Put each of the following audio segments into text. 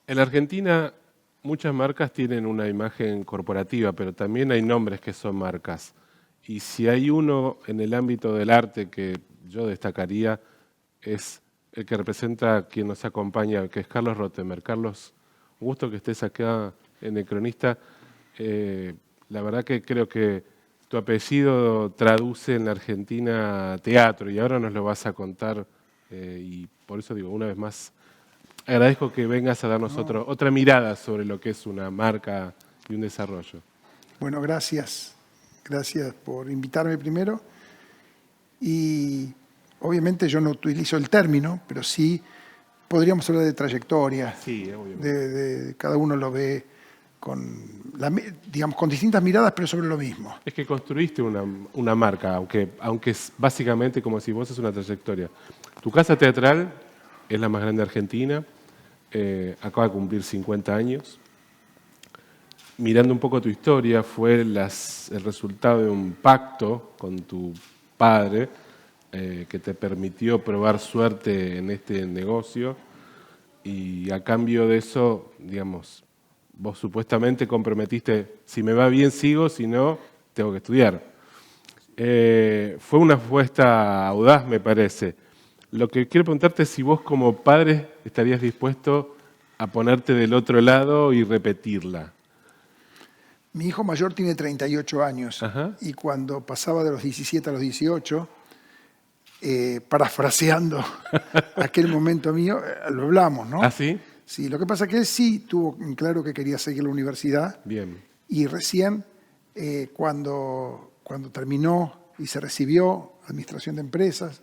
En la Argentina muchas marcas tienen una imagen corporativa, pero también hay nombres que son marcas. Y si hay uno en el ámbito del arte que yo destacaría, es el que representa a quien nos acompaña, que es Carlos Rottenberg. Carlos, un gusto que estés acá en El Cronista. La verdad que creo que tu apellido traduce en la Argentina teatro y ahora nos lo vas a contar. Y por eso digo, una vez más, agradezco que vengas a darnos No. otra mirada sobre lo que es una marca y un desarrollo. Bueno, gracias. Gracias por invitarme primero. Y obviamente yo no utilizo el término, pero sí podríamos hablar de trayectoria. Sí, obviamente. Cada uno lo ve digamos, con distintas miradas, pero sobre lo mismo. Es que construiste una marca, aunque es básicamente, como si vos es una trayectoria. Tu casa teatral es la más grande de Argentina, acaba de cumplir 50 años. Mirando un poco tu historia, fue el resultado de un pacto con tu padre que te permitió probar suerte en este negocio y a cambio de eso, digamos, vos supuestamente comprometiste, si me va bien sigo, si no, tengo que estudiar. Fue una apuesta audaz, me parece. Lo que quiero preguntarte es si vos como padre estarías dispuesto a ponerte del otro lado y repetirla. Mi hijo mayor tiene 38 años Ajá. y cuando pasaba de los 17 a los 18, parafraseando aquel momento mío, lo hablamos, ¿Ah, ¿no? sí? Sí, lo que pasa es que él sí tuvo claro que quería seguir la universidad Bien. y recién cuando terminó y se recibió Administración de Empresas,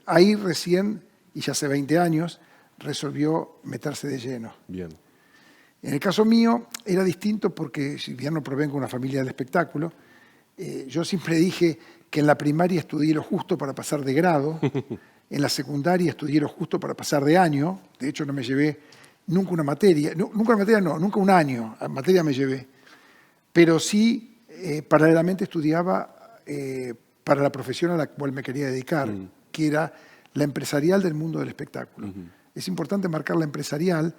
ahí recién, y ya hace 20 años, resolvió meterse de lleno. Bien. En el caso mío era distinto porque, si bien no provengo de una familia del espectáculo, yo siempre dije que en la primaria estudié lo justo para pasar de grado, en la secundaria estudié lo justo para pasar de año, de hecho no me llevé nunca una materia, nunca un año, a materia me llevé, pero sí paralelamente estudiaba para la profesión a la cual me quería dedicar, que era la empresarial del mundo del espectáculo. Es importante marcar la empresarial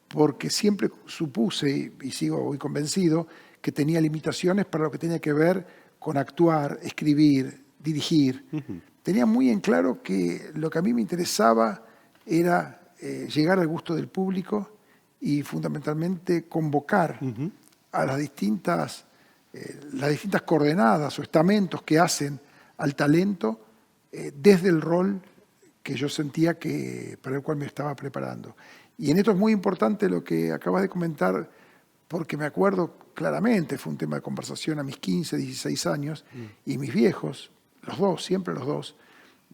porque siempre supuse, y sigo hoy convencido, que tenía limitaciones para lo que tenía que ver con actuar, escribir, dirigir. Tenía muy en claro que lo que a mí me interesaba era llegar al gusto del público y fundamentalmente convocar a las distintas coordenadas o estamentos que hacen al talento desde el rol que yo sentía para el cual me estaba preparando. Y en esto es muy importante lo que acabas de comentar, porque me acuerdo claramente, fue un tema de conversación a mis 15, 16 años, y mis viejos, los dos, siempre los dos,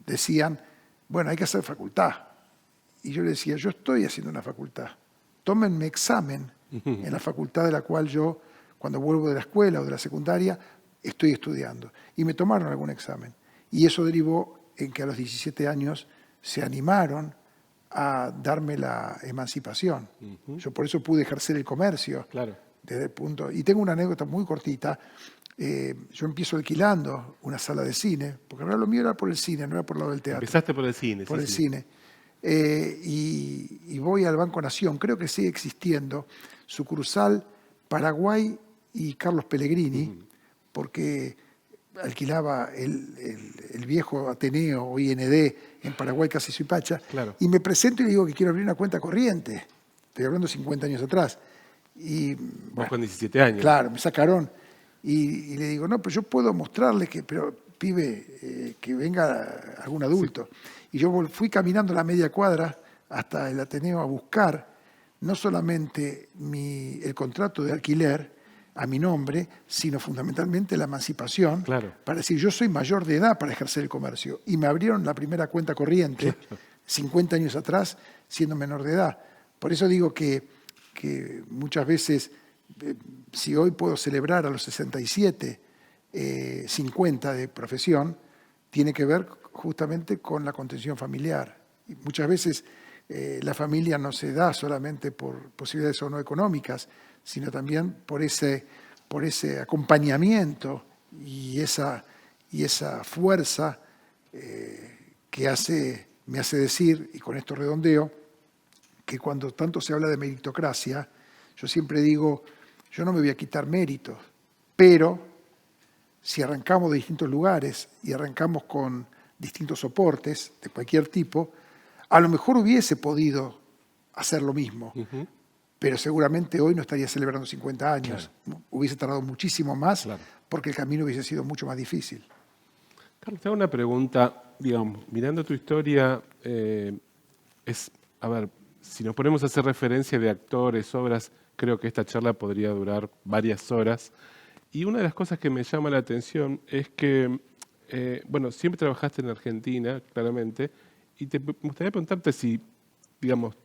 decían, bueno, hay que hacer facultad. Y yo les decía, yo estoy haciendo una facultad, tómenme examen en la facultad de la cual yo, cuando vuelvo de la escuela o de la secundaria, estoy estudiando. Y me tomaron algún examen. Y eso derivó en que a los 17 años se animaron a darme la emancipación. Yo por eso pude ejercer el comercio. Claro. Desde el punto, y tengo una anécdota muy cortita. Yo empiezo alquilando una sala de cine, porque ahora lo mío era por el cine, no era por el lado del teatro. Empezaste por el cine. Por sí, el sí. cine. Y voy al Banco Nación, creo que sigue existiendo, sucursal Paraguay y Carlos Pellegrini, porque alquilaba el viejo Ateneo o IND en Paraguay, casi Suipacha, Claro. y me presento y le digo que quiero abrir una cuenta corriente. Estoy hablando 50 años atrás. Y, Vos bueno, con 17 años. claro, me sacaron. Y le digo, no, pero yo puedo mostrarle pero pibe, que venga algún adulto. Sí. Y yo fui caminando la media cuadra hasta el Ateneo a buscar no solamente el contrato de alquiler a mi nombre, sino fundamentalmente la emancipación, Claro. para decir, yo soy mayor de edad para ejercer el comercio. Y me abrieron la primera cuenta corriente, 50 años atrás, siendo menor de edad. Por eso digo que muchas veces, si hoy puedo celebrar a los 67, 50 de profesión, tiene que ver justamente con la contención familiar. Y muchas veces la familia no se da solamente por posibilidades o no económicas, sino también por ese acompañamiento y esa fuerza que me hace decir, y con esto redondeo, que cuando tanto se habla de meritocracia, yo siempre digo, yo no me voy a quitar méritos, pero si arrancamos de distintos lugares y arrancamos con distintos soportes de cualquier tipo, a lo mejor hubiese podido hacer lo mismo, pero seguramente hoy no estaría celebrando 50 años. Claro. Hubiese tardado muchísimo más Claro. porque el camino hubiese sido mucho más difícil. Carlos, te hago una pregunta, digamos, mirando tu historia, a ver, si nos ponemos a hacer referencia de actores, obras, creo que esta charla podría durar varias horas. Y una de las cosas que me llama la atención es que, bueno, siempre trabajaste en Argentina, claramente, y me gustaría preguntarte si, digamos,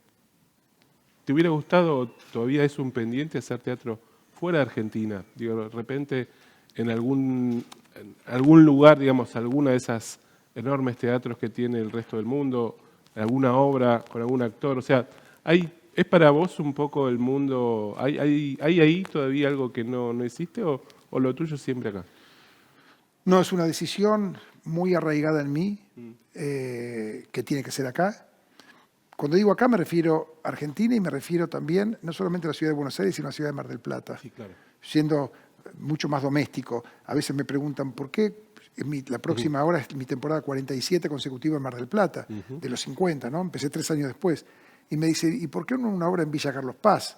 ¿te hubiera gustado o todavía es un pendiente hacer teatro fuera de Argentina? Digo, de repente en algún lugar, digamos, alguna de esas enormes teatros que tiene el resto del mundo, alguna obra con algún actor, o sea, ¿es para vos un poco el mundo, hay ahí todavía algo que no existe o lo tuyo siempre acá? No, es una decisión muy arraigada en mí, que tiene que ser acá. Cuando digo acá me refiero a Argentina y me refiero también no solamente a la ciudad de Buenos Aires, sino a la ciudad de Mar del Plata. Sí, claro. Siendo mucho más doméstico. A veces me preguntan por qué la próxima hora es mi temporada 47 consecutiva en Mar del Plata, de los 50, ¿no? Empecé 3 años después. Y me dice, ¿y por qué no una obra en Villa Carlos Paz?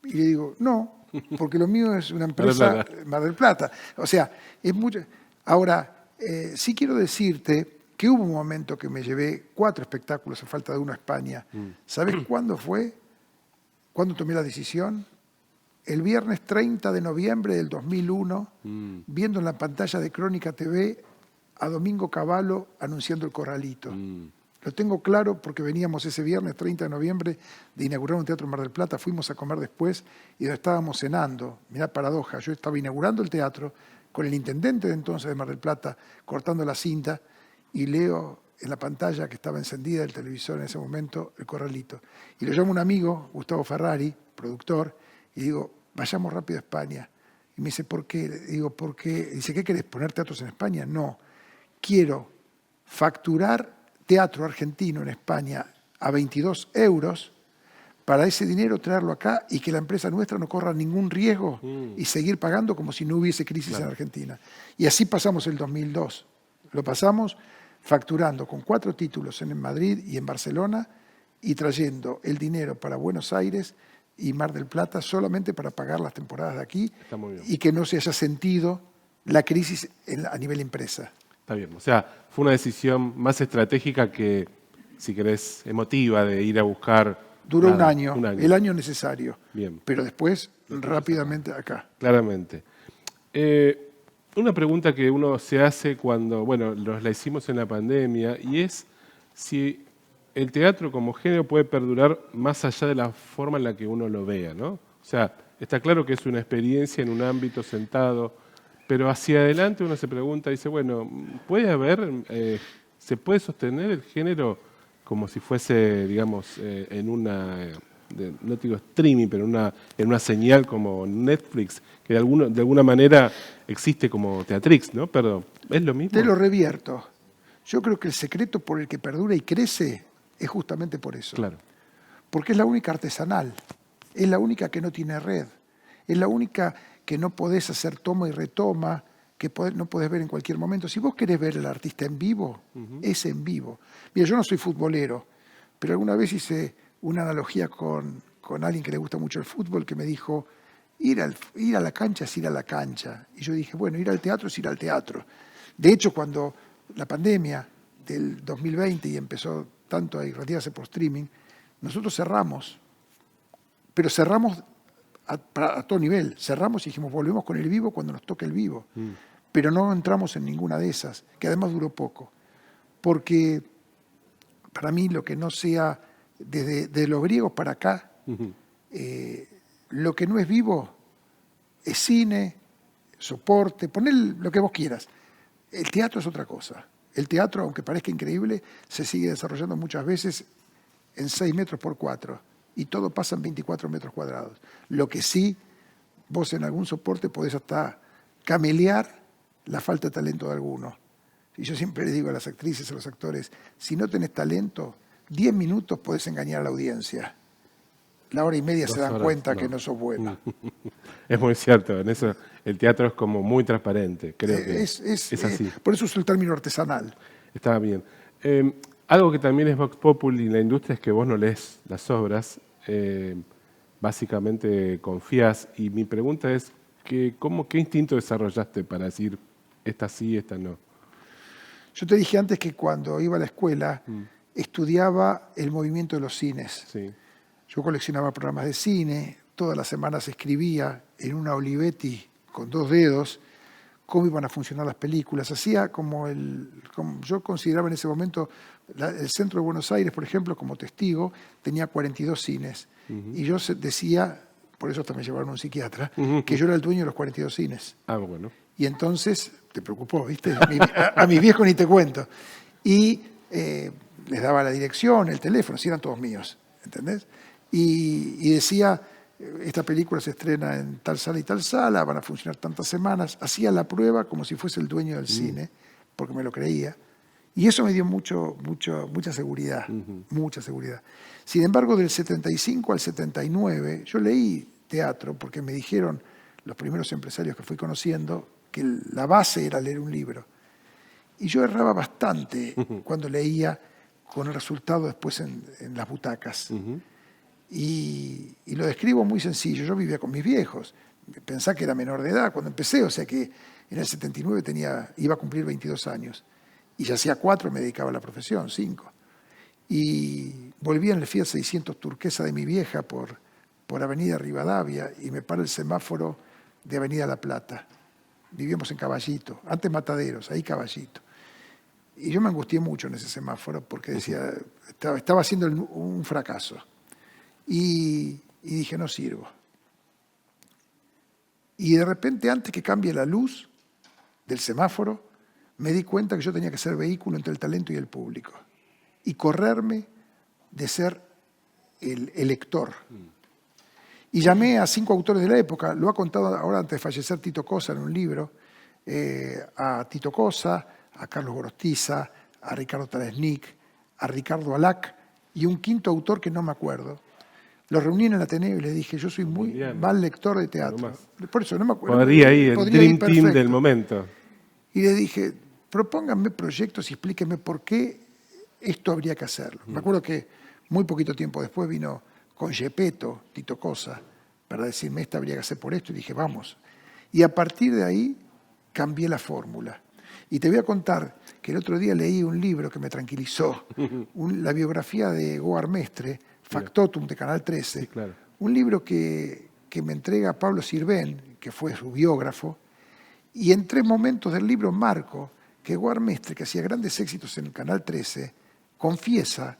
Y le digo, no, porque lo mío es una empresa Mar del Plata. O sea, es mucho. Ahora, sí quiero decirte que hubo un momento que me llevé 4 espectáculos a falta de uno a España. ¿Sabes cuándo fue? ¿Cuándo tomé la decisión? El viernes 30 de noviembre del 2001, viendo en la pantalla de Crónica TV a Domingo Cavallo anunciando El Corralito. Lo tengo claro porque veníamos ese viernes 30 de noviembre de inaugurar un teatro en Mar del Plata, fuimos a comer después y estábamos cenando. Mirá, paradoja, yo estaba inaugurando el teatro con el intendente de entonces de Mar del Plata, cortando la cinta, y leo en la pantalla que estaba encendida el televisor en ese momento, El Corralito. Y lo llamo un amigo, Gustavo Ferrari, productor, y digo, vayamos rápido a España. Y me dice, ¿por qué? Digo, ¿por qué? Dice, ¿qué querés, poner teatros en España? No, quiero facturar teatro argentino en España a 22 euros, para ese dinero traerlo acá y que la empresa nuestra no corra ningún riesgo y seguir pagando como si no hubiese crisis en Argentina. Y así pasamos el 2002. Lo pasamos facturando con 4 títulos en Madrid y en Barcelona y trayendo el dinero para Buenos Aires y Mar del Plata solamente para pagar las temporadas de aquí y que no se haya sentido la crisis a nivel empresa. Está bien, o sea, fue una decisión más estratégica que, si querés, emotiva de ir a buscar. Duró un año, el año necesario, bien. Pero después rápidamente acá. Claramente. Una pregunta que uno se hace cuando, bueno, la hicimos en la pandemia, y es si el teatro como género puede perdurar más allá de la forma en la que uno lo vea, ¿no? O sea, está claro que es una experiencia en un ámbito sentado, pero hacia adelante uno se pregunta, dice, bueno, ¿se puede sostener el género como si fuese, digamos, en una, no digo streaming, pero en una señal como Netflix, que de alguna manera existe como Teatrix, ¿no? Perdón, ¿es lo mismo? Te lo revierto. Yo creo que el secreto por el que perdura y crece es justamente por eso. Claro. Porque es la única artesanal, es la única que no tiene red, es la única que no podés hacer toma y retoma, que no podés ver en cualquier momento. Si vos querés ver al artista en vivo, es en vivo. Mira, yo no soy futbolero, pero alguna vez hice una analogía con alguien que le gusta mucho el fútbol, que me dijo, ir a la cancha es ir a la cancha. Y yo dije, bueno, ir al teatro es ir al teatro. De hecho, cuando la pandemia del 2020 y empezó tanto a irradiarse por streaming, nosotros cerramos, pero cerramos a todo nivel. Cerramos y dijimos, volvemos con el vivo cuando nos toque el vivo. Pero no entramos en ninguna de esas, que además duró poco. Porque para mí lo que no sea, desde los griegos para acá, lo que no es vivo es cine, soporte, poner lo que vos quieras. El teatro es otra cosa. El teatro, aunque parezca increíble, se sigue desarrollando muchas veces en 6 metros por 4 y todo pasa en 24 metros cuadrados. Lo que sí, vos en algún soporte podés hasta camelear la falta de talento de alguno. Y yo siempre le digo a las actrices, a los actores, si no tenés talento, 10 minutos podés engañar a la audiencia. La hora y media se dan cuenta que no sos buena. Es muy cierto, en eso el teatro es como muy transparente, creo que es así. Por eso uso el término artesanal. Está bien. Algo que también es Vox Populi en la industria es que vos no lees las obras, básicamente confías. Y mi pregunta es, ¿qué instinto desarrollaste para decir esta sí, esta no? Yo te dije antes que cuando iba a la escuela estudiaba el movimiento de los cines. Sí. Yo coleccionaba programas de cine, todas las semanas escribía en una Olivetti con 2 dedos cómo iban a funcionar las películas. Hacía como yo consideraba en ese momento, el centro de Buenos Aires, por ejemplo, como testigo, tenía 42 cines. Y yo decía, por eso hasta me llevaron a un psiquiatra, que yo era el dueño de los 42 cines. Ah, bueno. Y entonces, te preocupó, ¿viste? A mis viejos ni te cuento. Y les daba la dirección, el teléfono, si eran todos míos, ¿entendés? Y decía, esta película se estrena en tal sala y tal sala, van a funcionar tantas semanas. Hacía la prueba como si fuese el dueño del cine, porque me lo creía. Y eso me dio mucha seguridad, mucha seguridad. Sin embargo, del 75 al 79, yo leí teatro porque me dijeron los primeros empresarios que fui conociendo que la base era leer un libro. Y yo erraba bastante cuando leía con el resultado después en las butacas. Y lo describo muy sencillo. Yo vivía con mis viejos. Pensá que era menor de edad cuando empecé, o sea que en el 79 iba a cumplir 22 años. Y ya hacía 4 me dedicaba a la profesión, 5. Y volví en el Fiat 600 turquesa de mi vieja por Avenida Rivadavia y me para el semáforo de Avenida La Plata. Vivíamos en Caballito, antes Mataderos, ahí Caballito. Y yo me angustié mucho en ese semáforo porque decía, estaba haciendo un fracaso. Y dije, no sirvo. Y de repente, antes que cambie la luz del semáforo, me di cuenta que yo tenía que ser vehículo entre el talento y el público. Y correrme de ser el lector. Y llamé a 5 autores de la época, lo ha contado ahora antes de fallecer Tito Cosa en un libro, a Tito Cosa, a Carlos Gorostiza, a Ricardo Talesnik, a Ricardo Alac y un 5.º autor que no me acuerdo. Los reuní en el Ateneo y les dije, yo soy muy mal lector de teatro. Por eso no me acuerdo. Podría ir, el Dream Team del momento. Y les dije, propónganme proyectos y explíquenme por qué esto habría que hacerlo. Me acuerdo que muy poquito tiempo después vino con Gepetto, Tito Cosa, para decirme, esta habría que hacer por esto. Y dije, vamos. Y a partir de ahí cambié la fórmula. Y te voy a contar que el otro día leí un libro que me tranquilizó, la biografía de Goar Mestre, Factotum, de Canal 13, sí, claro. Un libro que me entrega Pablo Sirven, que fue su biógrafo, y en 3 momentos del libro marco que Goar Mestre, que hacía grandes éxitos en el Canal 13, confiesa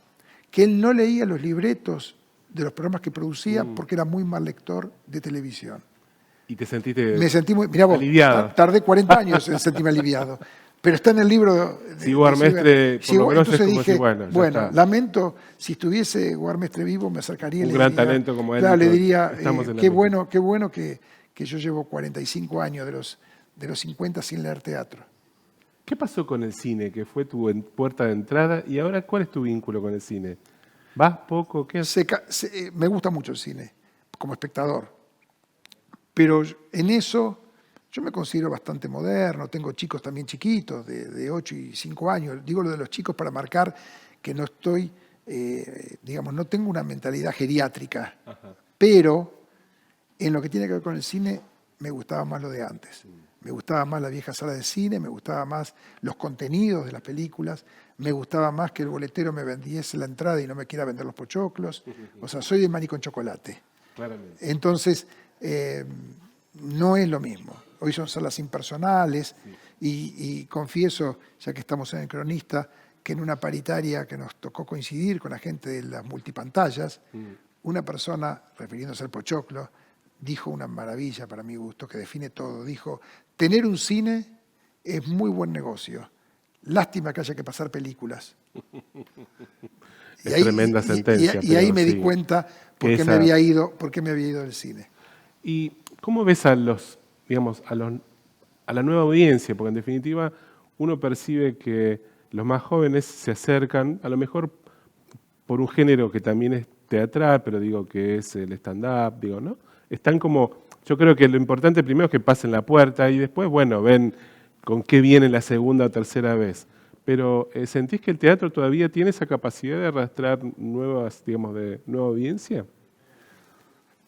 que él no leía los libretos de los programas que producía porque era muy mal lector de televisión. ¿Y te sentiste Me sentí muy, mirá vos, aliviado? Tardé 40 años en sentirme aliviado. Pero está en el libro. Si Goar Mestre, por lo menos es como dije, si, bueno, lamento, si estuviese Goar Mestre vivo, me acercaría y le gran diría, talento como él. Claro, le diría, qué misma. bueno que yo llevo 45 años de los 50 sin leer teatro. ¿Qué pasó con el cine, que fue tu puerta de entrada? Y ahora, ¿cuál es tu vínculo con el cine? ¿Vas poco? ¿Qué haces? Me gusta mucho el cine, como espectador. Pero en eso yo me considero bastante moderno, tengo chicos también chiquitos, de 8 y 5 años. Digo lo de los chicos para marcar que no estoy, no tengo una mentalidad geriátrica. Ajá. Pero en lo que tiene que ver con el cine, me gustaba más lo de antes. Me gustaba más la vieja sala de cine, me gustaba más los contenidos de las películas, me gustaba más que el boletero me vendiese la entrada y no me quiera vender los pochoclos. O sea, soy de maní con chocolate. Claramente. Entonces, no es lo mismo. Hoy son salas impersonales y confieso, ya que estamos en el cronista, que en una paritaria que nos tocó coincidir con la gente de las multipantallas, una persona, refiriéndose al pochoclo, dijo una maravilla para mi gusto, que define todo. Dijo, tener un cine es muy buen negocio. Lástima que haya que pasar películas. Tremenda sentencia. Y ahí me di cuenta por qué me había ido del cine. ¿Y cómo ves a la nueva audiencia? Porque en definitiva uno percibe que los más jóvenes se acercan, a lo mejor por un género que también es teatral, pero digo que es el stand-up, digo, ¿no? Están como, yo creo que lo importante primero es que pasen la puerta y después, bueno, ven con qué viene la segunda o tercera vez. Pero ¿sentís que el teatro todavía tiene esa capacidad de arrastrar nuevas, digamos, de nueva audiencia?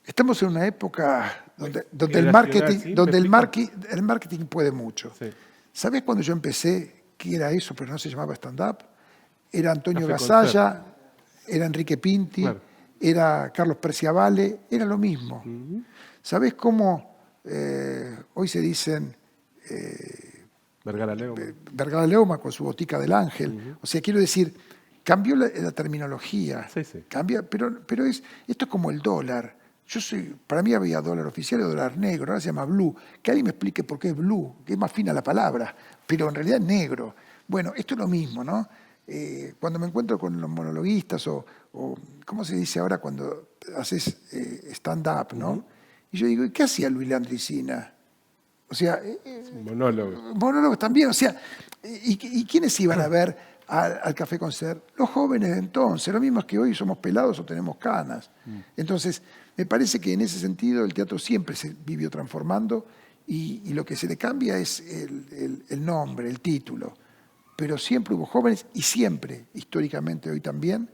Estamos en una época donde el Generacional, marketing, ¿sí? ¿Me donde explico? el marketing puede mucho. Sí. ¿Sabés cuando yo empecé qué era eso, pero no se llamaba stand-up? Era Antonio Café Concert, Gasalla, era Enrique Pinti, claro. era Carlos Preciavale, era lo mismo. ¿Sabés cómo hoy se dicen Vergara Leumann. Vergara Leuma con su botica del ángel? O sea, quiero decir, cambió la terminología, Sí, sí. cambia, pero esto es como el dólar. Para mí había dólar oficial y dólar negro, ahora se llama blue. Que alguien me explique por qué es blue, que es más fina la palabra, pero en realidad es negro. Bueno, esto es lo mismo, ¿no? Cuando me encuentro con los monologuistas o ¿cómo se dice ahora cuando haces stand-up, ¿no? Y yo digo, ¿y qué hacía Luis Landricina? O sea, Monólogo. monólogos también, o sea, ¿y quiénes iban a ver al Café Concert? Los jóvenes de entonces, lo mismo es que hoy somos pelados o tenemos canas. Entonces, me parece que en ese sentido el teatro siempre se vivió transformando y lo que se le cambia es el nombre, el título. Pero siempre hubo jóvenes y siempre, históricamente hoy también,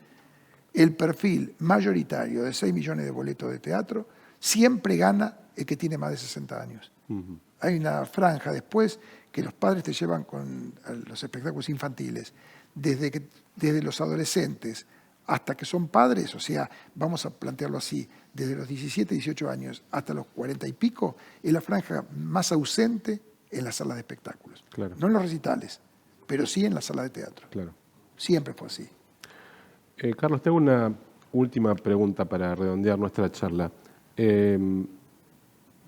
el perfil mayoritario de 6 millones de boletos de teatro siempre gana el que tiene más de 60 años. Hay una franja después que los padres te llevan con los espectáculos infantiles, desde los adolescentes hasta que son padres, o sea, vamos a plantearlo así, desde los 17, 18 años hasta los 40 y pico, es la franja más ausente en las salas de espectáculos. Claro. No en los recitales, pero sí en la sala de teatro. Claro. Siempre fue así. Carlos, tengo una última pregunta para redondear nuestra charla.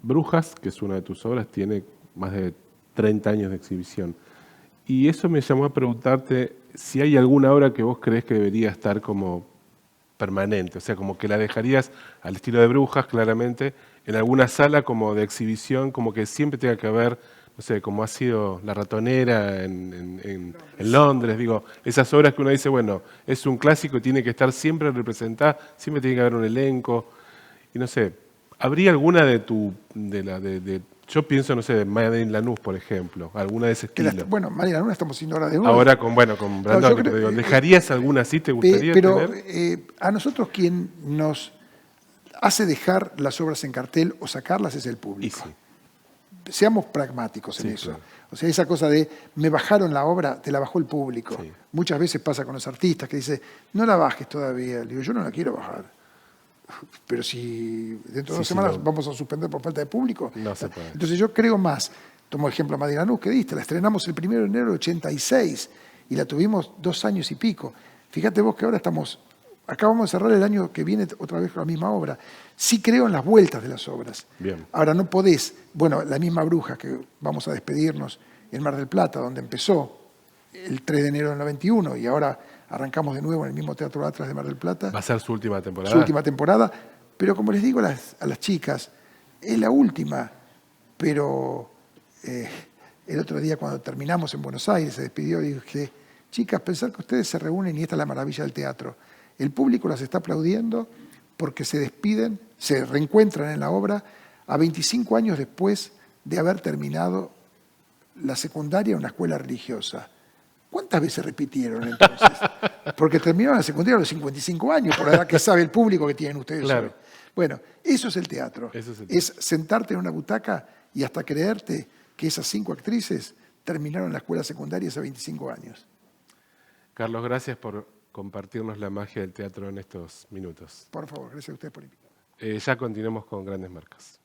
Brujas, que es una de tus obras, tiene más de 30 años de exhibición. Y eso me llamó a preguntarte si hay alguna obra que vos creés que debería estar como permanente, o sea, como que la dejarías al estilo de Brujas, claramente, en alguna sala como de exhibición, como que siempre tenga que haber, no sé, como ha sido La Ratonera en Londres, digo, esas obras que uno dice, bueno, es un clásico y tiene que estar siempre representada, siempre tiene que haber un elenco, y no sé, ¿habría alguna yo pienso, no sé, de Madeleine Lanús, por ejemplo, alguna de ese estilo? Bueno, María Luna estamos haciendo ahora de nuevo. Ahora con Brandoni, pero digo, ¿dejarías alguna así? ¿Te gustaría Pero tener? a nosotros quien nos hace dejar las obras en cartel o sacarlas es el público. Sí. Seamos pragmáticos en eso. Claro. O sea, esa cosa de me bajaron la obra, te la bajó el público. Sí. Muchas veces pasa con los artistas que dicen, no la bajes todavía. Le digo, yo no la quiero bajar. Pero si dentro de 2 semanas vamos a suspender por falta de público. No se puede. Entonces yo creo más. Tomo el ejemplo de Madeleine Lanús que diste. La estrenamos el 1 de enero del 86 y la tuvimos 2 años y pico. Fíjate vos que ahora acabamos de cerrar el año que viene otra vez con la misma obra. Sí creo en las vueltas de las obras. Bien. Ahora no podés, bueno, la misma Bruja que vamos a despedirnos en Mar del Plata, donde empezó el 3 de enero del 91 y ahora arrancamos de nuevo en el mismo Teatro Atlas de Mar del Plata. ¿Va a ser su última temporada? Su última temporada, pero como les digo a las chicas, es la última, pero el otro día cuando terminamos en Buenos Aires se despidió y dije, chicas, pensar que ustedes se reúnen y esta es la maravilla del teatro. El público las está aplaudiendo porque se despiden, se reencuentran en la obra a 25 años después de haber terminado la secundaria en una escuela religiosa. ¿Cuántas veces repitieron entonces? Porque terminaron la secundaria a los 55 años, por la edad que sabe el público que tienen ustedes Claro. hoy. Bueno, eso es el teatro. Es sentarte en una butaca y hasta creerte que esas 5 actrices terminaron la escuela secundaria hace 25 años. Carlos, gracias por compartirnos la magia del teatro en estos minutos. Por favor, gracias a ustedes por invitarme. Ya continuamos con Grandes Marcas.